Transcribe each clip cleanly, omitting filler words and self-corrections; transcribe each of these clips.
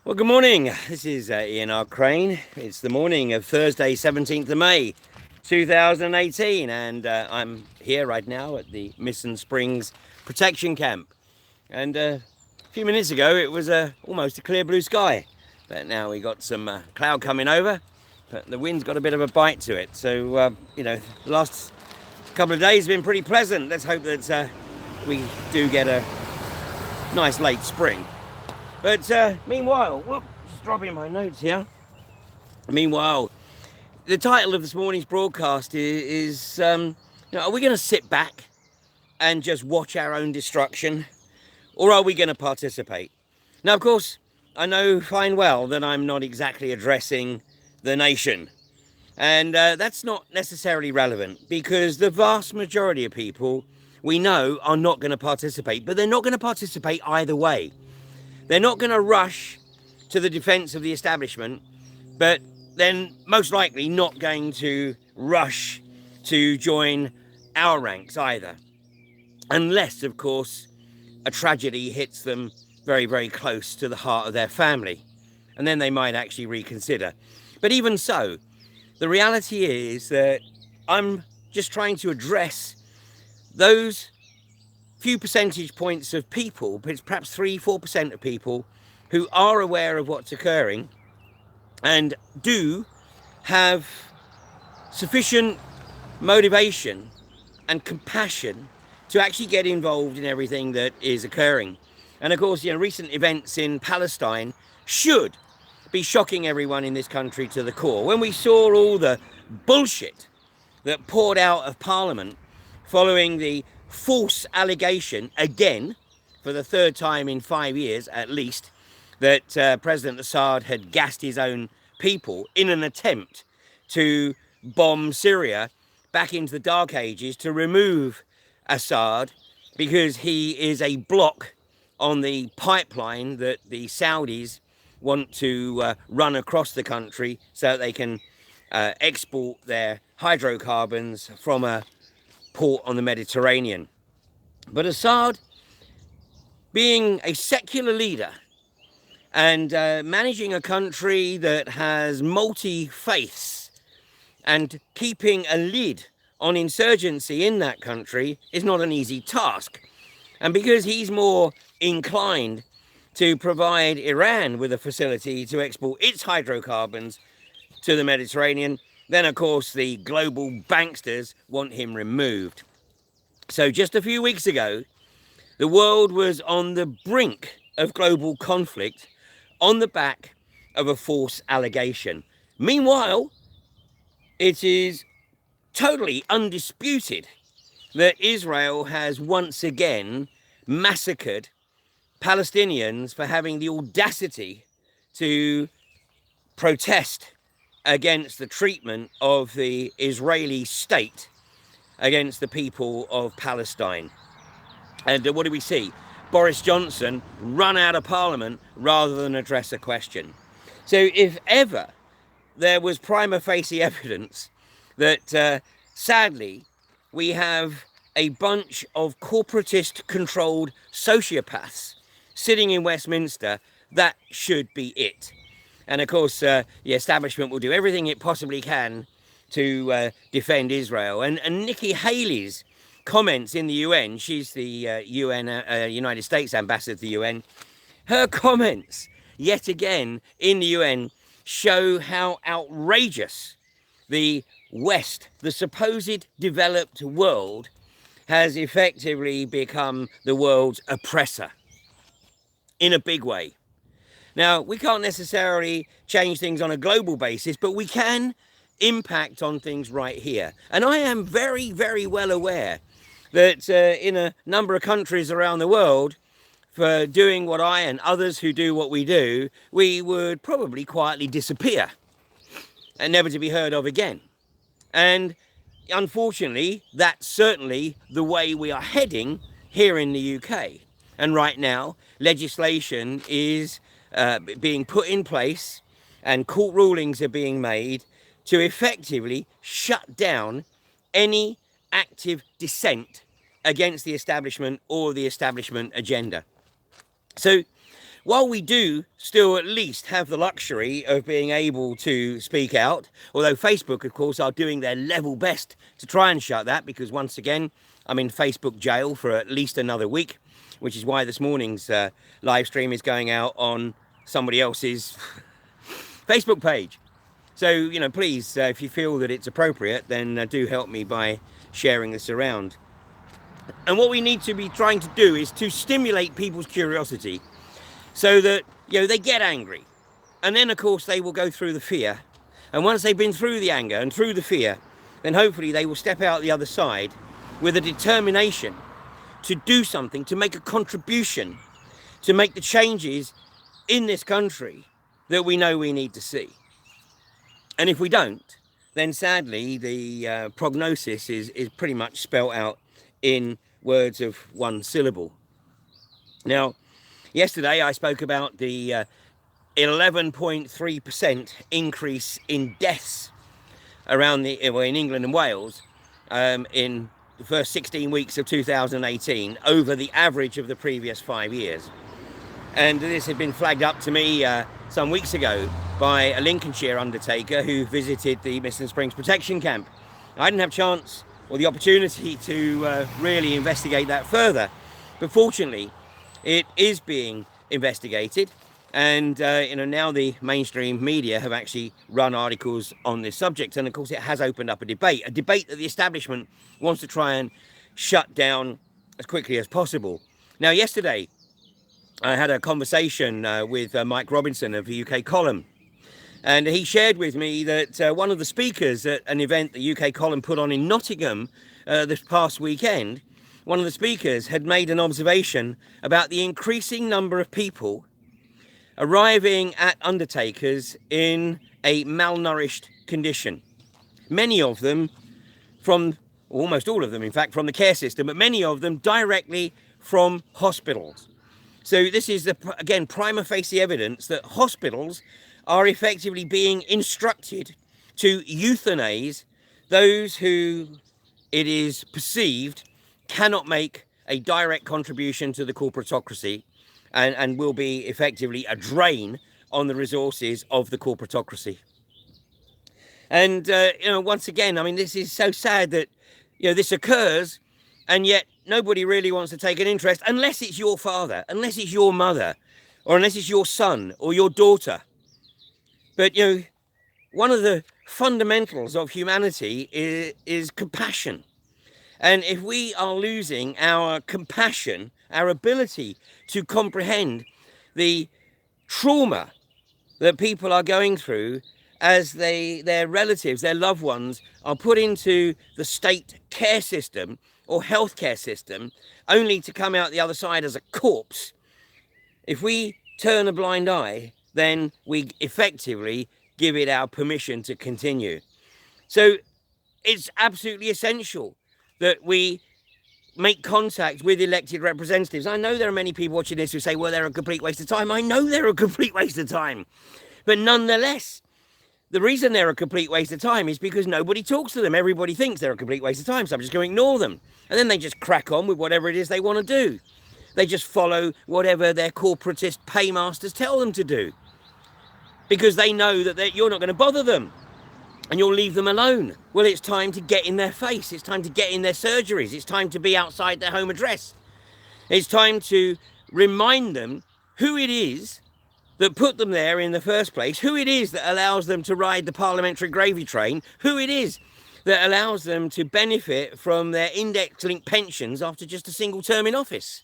Well, good morning. This is Ian R. Crane. It's the morning of Thursday, 17th of May, 2018, and I'm here right now at the Mission Springs Protection Camp. And a few minutes ago, it was almost a clear blue sky, but now we got some cloud coming over, but the wind's got a bit of a bite to it. So, the last couple of days have been pretty pleasant. Let's hope that we do get a nice late spring. But meanwhile, just dropping my notes here. Meanwhile, the title of this morning's broadcast is are we going to sit back and just watch our own destruction? Or are we going to participate? Now, of course, I know fine well that I'm not exactly addressing the nation. And that's not necessarily relevant because the vast majority of people we know are not going to participate. But they're not going to participate either way. They're not going to rush to the defense of the establishment, but then most likely not going to rush to join our ranks either. Unless, of course, a tragedy hits them very, very close to the heart of their family. And then they might actually reconsider. But even so, the reality is that I'm just trying to address those few percentage points of people, perhaps 3-4% of people who are aware of what's occurring and do have sufficient motivation and compassion to actually get involved in everything that is occurring. And of course, recent events in Palestine should be shocking everyone in this country to the core. When we saw all the bullshit that poured out of Parliament following the false allegation, again, for the third time in 5 years at least, that President Assad had gassed his own people in an attempt to bomb Syria back into the Dark Ages to remove Assad because he is a block on the pipeline that the Saudis want to run across the country so that they can export their hydrocarbons from a port on the Mediterranean. But Assad, being a secular leader and managing a country that has multi-faiths and keeping a lid on insurgency in that country is not an easy task. And because he's more inclined to provide Iran with a facility to export its hydrocarbons to the Mediterranean, then of course the global banksters want him removed. So just a few weeks ago, the world was on the brink of global conflict on the back of a false allegation. Meanwhile, it is totally undisputed that Israel has once again massacred Palestinians for having the audacity to protest against the treatment of the Israeli state against the people of Palestine. And what do we see? Boris Johnson run out of Parliament rather than address a question. So if ever there was prima facie evidence that sadly we have a bunch of corporatist-controlled sociopaths sitting in Westminster, that should be it. And of course, the establishment will do everything it possibly can to defend Israel. And Nikki Haley's comments in the UN, she's the United States ambassador to the UN, her comments yet again in the UN show how outrageous the West, the supposed developed world, has effectively become the world's oppressor in a big way. Now, we can't necessarily change things on a global basis, but we can impact on things right here. And I am very, very well aware that in a number of countries around the world, for doing what I and others who do what we do, we would probably quietly disappear and never to be heard of again. And unfortunately, that's certainly the way we are heading here in the UK. And right now, legislation is being put in place and court rulings are being made to effectively shut down any active dissent against the establishment or the establishment agenda. So while we do still at least have the luxury of being able to speak out, although Facebook, of course, are doing their level best to try and shut that, because once again, I'm in Facebook jail for at least another week, which is why this morning's live stream is going out on somebody else's Facebook page. So, you know, please, if you feel that it's appropriate, then do help me by sharing this around. And what we need to be trying to do is to stimulate people's curiosity, so that, you know, they get angry. And then, of course, they will go through the fear. And once they've been through the anger and through the fear, then hopefully they will step out the other side with a determination to do something, to make a contribution, to make the changes in this country that we know we need to see. And if we don't, then sadly, the prognosis is pretty much spelt out in words of one syllable. Now, yesterday, I spoke about the 11.3% increase in deaths around in England and Wales in the first 16 weeks of 2018 over the average of the previous 5 years. And this had been flagged up to me some weeks ago by a Lincolnshire undertaker who visited the Missing Springs protection camp. I didn't have a chance or the opportunity to really investigate that further, but fortunately, it is being investigated, and you know, now the mainstream media have actually run articles on this subject, and of course it has opened up a debate that the establishment wants to try and shut down as quickly as possible. Now, yesterday I had a conversation with Mike Robinson of the UK Column, and he shared with me that one of the speakers at an event the UK Column put on in Nottingham this past weekend, one of the speakers had made an observation about the increasing number of people arriving at undertakers in a malnourished condition. Many of them almost all of them, in fact, from the care system, but many of them directly from hospitals. So this is, again, prima facie evidence that hospitals are effectively being instructed to euthanize those who it is perceived cannot make a direct contribution to the corporatocracy and will be effectively a drain on the resources of the corporatocracy. And, you know, once again, I mean, this is so sad that, you know, this occurs, and yet nobody really wants to take an interest unless it's your father, unless it's your mother, or unless it's your son or your daughter. But, you know, one of the fundamentals of humanity is compassion. And if we are losing our compassion, our ability to comprehend the trauma that people are going through as their relatives, their loved ones, are put into the state care system or healthcare system, only to come out the other side as a corpse, if we turn a blind eye, then we effectively give it our permission to continue. So it's absolutely essential that we make contact with elected representatives. I know there are many people watching this who say, well, they're a complete waste of time. I know they're a complete waste of time. But nonetheless, the reason they're a complete waste of time is because nobody talks to them. Everybody thinks they're a complete waste of time, so I'm just going to ignore them. And then they just crack on with whatever it is they want to do. They just follow whatever their corporatist paymasters tell them to do, because they know that you're not going to bother them and you'll leave them alone. Well, it's time to get in their face. It's time to get in their surgeries. It's time to be outside their home address. It's time to remind them who it is that put them there in the first place, who it is that allows them to ride the parliamentary gravy train, who it is that allows them to benefit from their index-linked pensions after just a single term in office.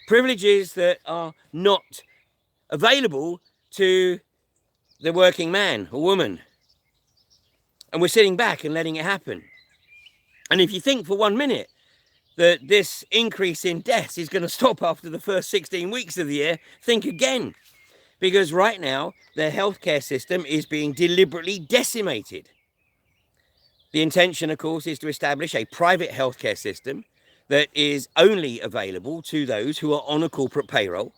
Privileges that are not available to the working man or woman. And we're sitting back and letting it happen. And if you think for 1 minute that this increase in deaths is going to stop after the first 16 weeks of the year, think again. Because right now, the healthcare system is being deliberately decimated. The intention, of course, is to establish a private healthcare system that is only available to those who are on a corporate payroll,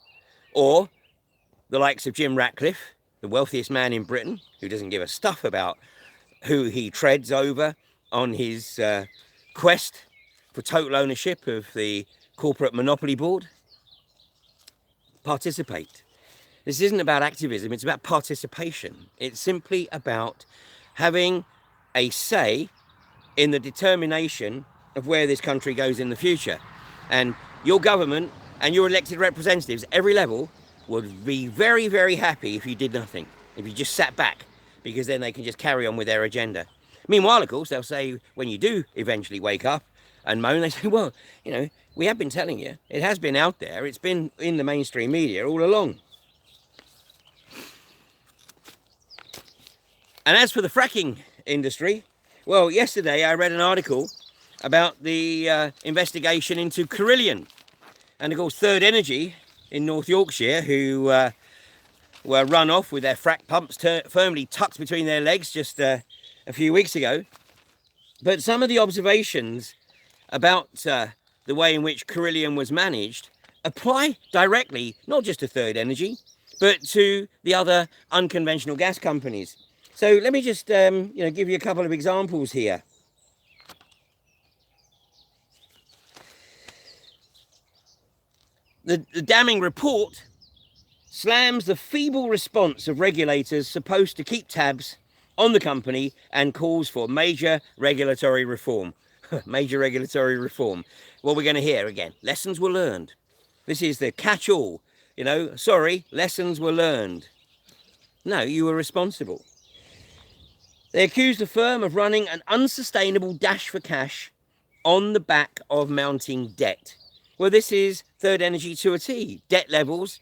or the likes of Jim Ratcliffe, the wealthiest man in Britain, who doesn't give a stuff about who he treads over on his quest for total ownership of the corporate monopoly board. participate. This isn't about activism, it's about participation. It's simply about having a say in the determination of where this country goes in the future. And your government and your elected representatives, every level, would be very, very happy if you did nothing, if you just sat back, because then they can just carry on with their agenda. Meanwhile, of course, they'll say, when you do eventually wake up and moan, they say, well, you know, we have been telling you, it has been out there, it's been in the mainstream media all along. And as for the fracking industry, well, yesterday I read an article about the investigation into Carillion. And of course, Third Energy in North Yorkshire, who were run off with their frack pumps firmly tucked between their legs just a few weeks ago. But some of the observations about the way in which Carillion was managed apply directly, not just to Third Energy, but to the other unconventional gas companies. So let me just give you a couple of examples here. The damning report slams the feeble response of regulators supposed to keep tabs on the company and calls for major regulatory reform. Major regulatory reform. What we're going to hear again, lessons were learned. This is the catch-all. You know, sorry, lessons were learned. No, you were responsible. They accused the firm of running an unsustainable dash for cash on the back of mounting debt. Well, this is Third Energy to a T. Debt levels,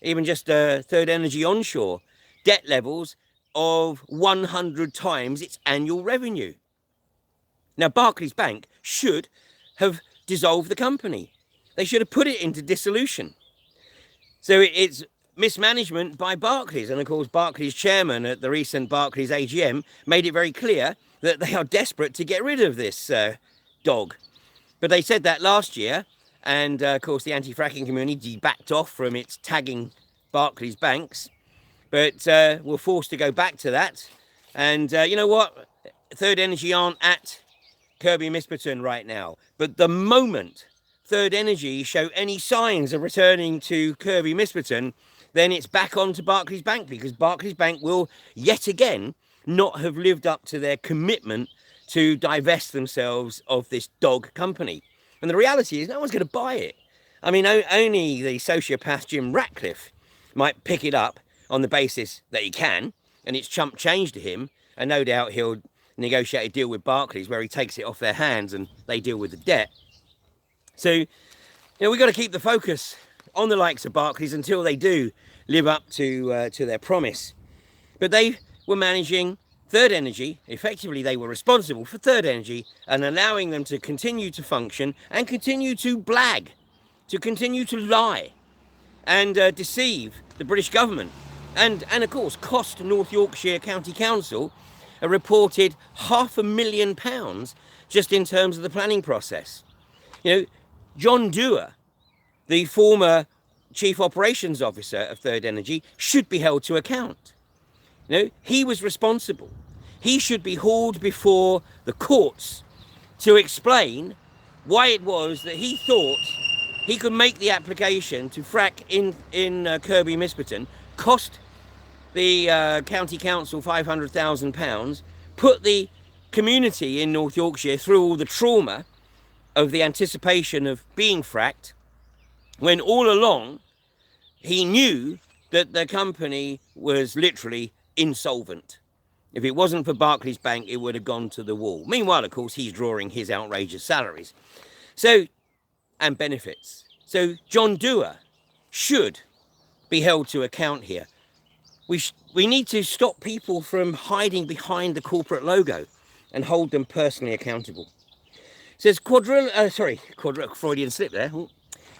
even just Third Energy onshore, debt levels of 100 times its annual revenue. Now, Barclays Bank should have dissolved the company. They should have put it into dissolution. So it's mismanagement by Barclays. And of course, Barclays chairman at the recent Barclays AGM made it very clear that they are desperate to get rid of this dog. But they said that last year. And of course, the anti-fracking community backed off from its tagging Barclays banks. But we're forced to go back to that. And you know what? Third Energy aren't at Kirby Misperton right now. But the moment Third Energy show any signs of returning to Kirby Misperton, then it's back on to Barclays Bank, because Barclays Bank will yet again not have lived up to their commitment to divest themselves of this dog company. And the reality is no one's going to buy it. I mean, only the sociopath Jim Ratcliffe might pick it up on the basis that he can, and it's chump change to him, and no doubt he'll negotiate a deal with Barclays where he takes it off their hands and they deal with the debt. So, you know, we've got to keep the focus on the likes of Barclays until they do live up to their promise. But they were managing Third Energy. Effectively, they were responsible for Third Energy and allowing them to continue to function and continue to blag, to continue to lie and deceive the British government. And of course, cost North Yorkshire County Council a reported £500,000 just in terms of the planning process. You know, John Dewar, the former Chief Operations Officer of Third Energy, should be held to account. You know, he was responsible. He should be hauled before the courts to explain why it was that he thought he could make the application to frack in Kirby Misperton, cost the county council £500,000, put the community in North Yorkshire through all the trauma of the anticipation of being fracked, when all along he knew that the company was literally insolvent. If it wasn't for Barclays Bank, it would have gone to the wall. Meanwhile, of course, he's drawing his outrageous salaries. So, and benefits. So John Dewar should be held to account here. We need to stop people from hiding behind the corporate logo and hold them personally accountable. It says Freudian slip there.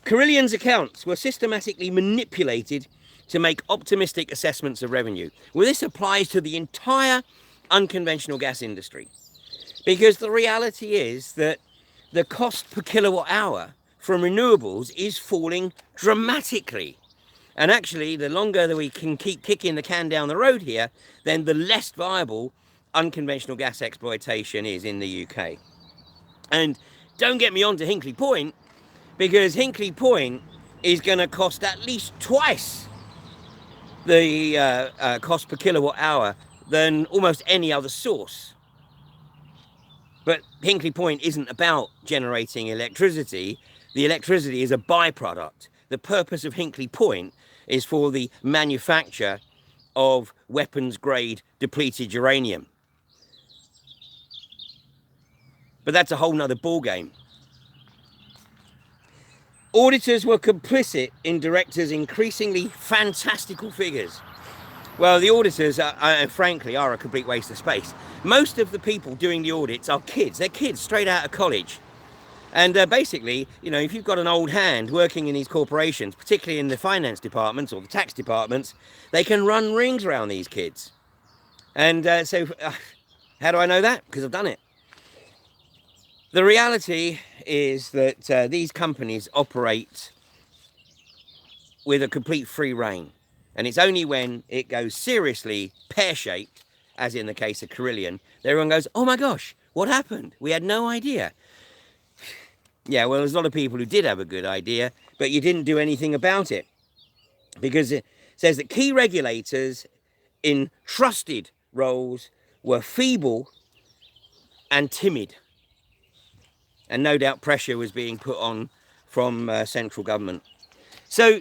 Carillion's accounts were systematically manipulated to make optimistic assessments of revenue. Well, this applies to the entire unconventional gas industry, because the reality is that the cost per kilowatt hour from renewables is falling dramatically. And actually, the longer that we can keep kicking the can down the road here, then the less viable unconventional gas exploitation is in the UK. And don't get me on to Hinkley Point, because Hinkley Point is going to cost at least twice the cost per kilowatt hour than almost any other source. But Hinkley Point isn't about generating electricity. The electricity is a byproduct. The purpose of Hinkley Point is for the manufacture of weapons-grade depleted uranium. But that's a whole nother ballgame. Auditors were complicit in directors' increasingly fantastical figures. Well, the auditors, frankly, are a complete waste of space. Most of the people doing the audits are kids. They're kids straight out of college. And basically, you know, if you've got an old hand working in these corporations, particularly in the finance departments or the tax departments, they can run rings around these kids. And so how do I know that? Because I've done it. The reality is that these companies operate with a complete free rein. And it's only when it goes seriously pear-shaped, as in the case of Carillion, that everyone goes, oh my gosh, what happened? We had no idea. Yeah, well, there's a lot of people who did have a good idea, but you didn't do anything about it. Because it says that key regulators in trusted roles were feeble and timid. And no doubt pressure was being put on from central government. So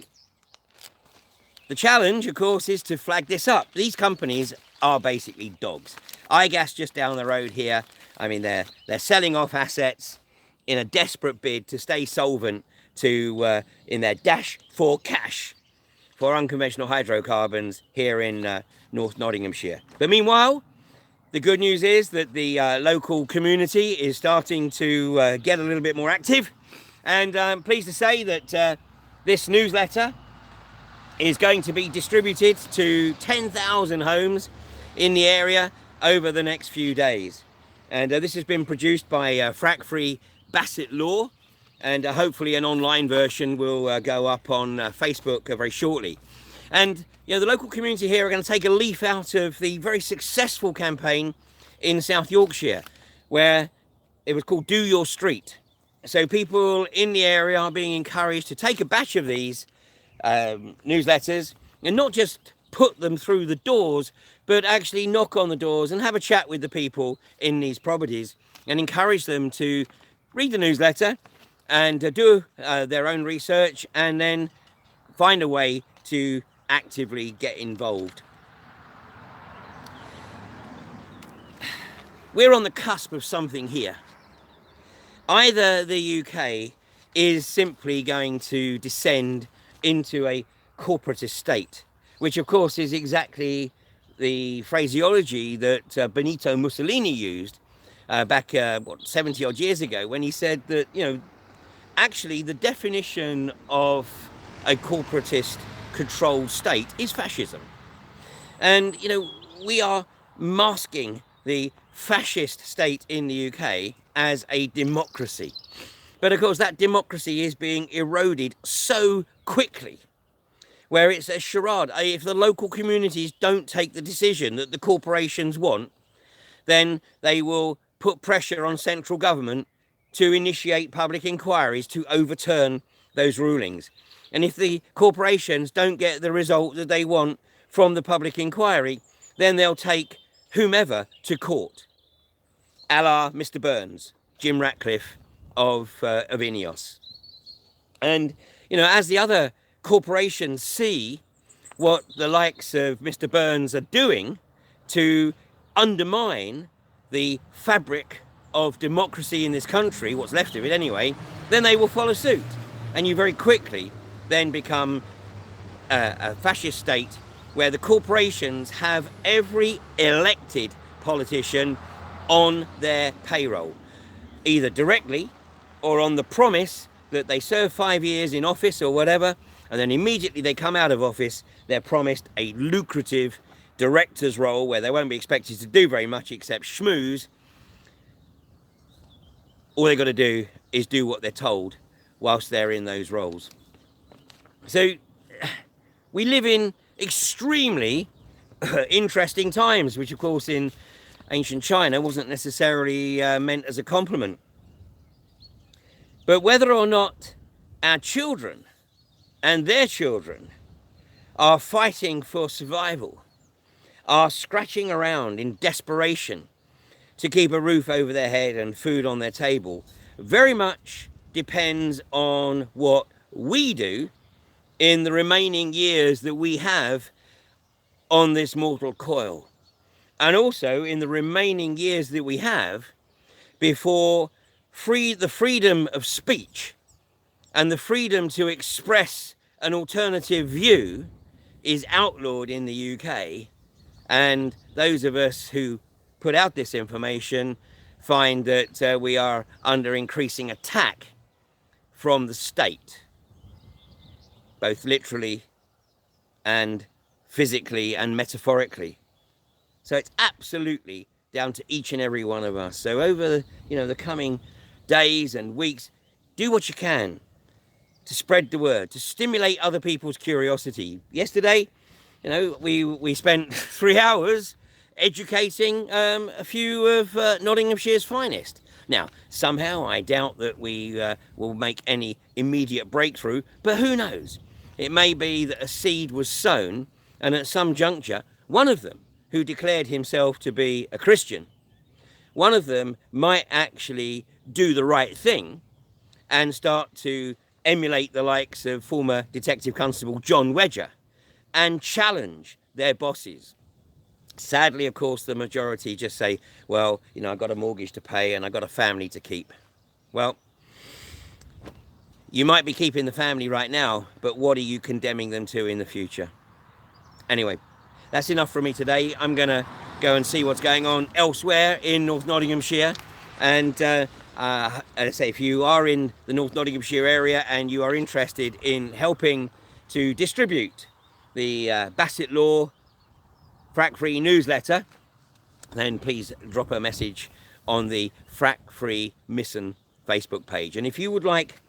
the challenge, of course, is to flag this up. These companies are basically dogs. iGas just down the road here. I mean, they're selling off assets in a desperate bid to stay solvent to in their dash for cash for unconventional hydrocarbons here in North Nottinghamshire. But meanwhile, the good news is that the local community is starting to get a little bit more active. And I'm pleased to say that this newsletter is going to be distributed to 10,000 homes in the area over the next few days. And this has been produced by Frack-Free Bassett Law, and hopefully an online version will go up on Facebook very shortly. And you know, the local community here are going to take a leaf out of the very successful campaign in South Yorkshire, where it was called Do Your Street. So people in the area are being encouraged to take a batch of these newsletters and not just put them through the doors, but actually knock on the doors and have a chat with the people in these properties and encourage them to read the newsletter and do their own research and then find a way to actively get involved. We're on the cusp of something here. Either the UK is simply going to descend into a corporatist state, which of course is exactly the phraseology that Benito Mussolini used back 70 odd years ago, when he said that, you know, actually the definition of a corporatist controlled state is fascism. And you know, we are masking the fascist state in the UK as a democracy, but of course that democracy is being eroded so quickly, where it's a charade. If the local communities don't take the decision that the corporations want, then they will put pressure on central government to initiate public inquiries to overturn those rulings. And if the corporations don't get the result that they want from the public inquiry, then they'll take whomever to court, a la Mr. Burns, Jim Ratcliffe of INEOS. And, you know, as the other corporations see what the likes of Mr. Burns are doing to undermine the fabric of democracy in this country, what's left of it anyway, then they will follow suit. And you very quickly then become a fascist state where the corporations have every elected politician on their payroll, either directly or on the promise that they serve 5 years in office or whatever, and then immediately they come out of office, they're promised a lucrative director's role where they won't be expected to do very much except schmooze. All they've got to do is do what they're told whilst they're in those roles. So we live in extremely interesting times, which of course in ancient China wasn't necessarily meant as a compliment. But whether or not our children and their children are fighting for survival, are scratching around in desperation to keep a roof over their head and food on their table, very much depends on what we do in the remaining years that we have on this mortal coil, and also in the remaining years that we have before the freedom of speech and the freedom to express an alternative view is outlawed in the UK, and those of us who put out this information find that we are under increasing attack from the state, both literally and physically and metaphorically. So it's absolutely down to each and every one of us. So over the coming days and weeks, do what you can to spread the word, to stimulate other people's curiosity. Yesterday, we spent 3 hours educating a few of Nottinghamshire's finest. Now, somehow I doubt that we will make any immediate breakthrough, but who knows? It may be that a seed was sown, and at some juncture, one of them, who declared himself to be a Christian, one of them might actually do the right thing and start to emulate the likes of former Detective Constable John Wedger and challenge their bosses. Sadly, of course, the majority just say, well, I've got a mortgage to pay and I've got a family to keep. Well, you might be keeping the family right now, but what are you condemning them to in the future? Anyway, that's enough from me today. I'm going to go and see what's going on elsewhere in North Nottinghamshire. And as I say, if you are in the North Nottinghamshire area and you are interested in helping to distribute the Bassett Law Frack Free newsletter, then please drop a message on the Frack Free Missen Facebook page. And if you would like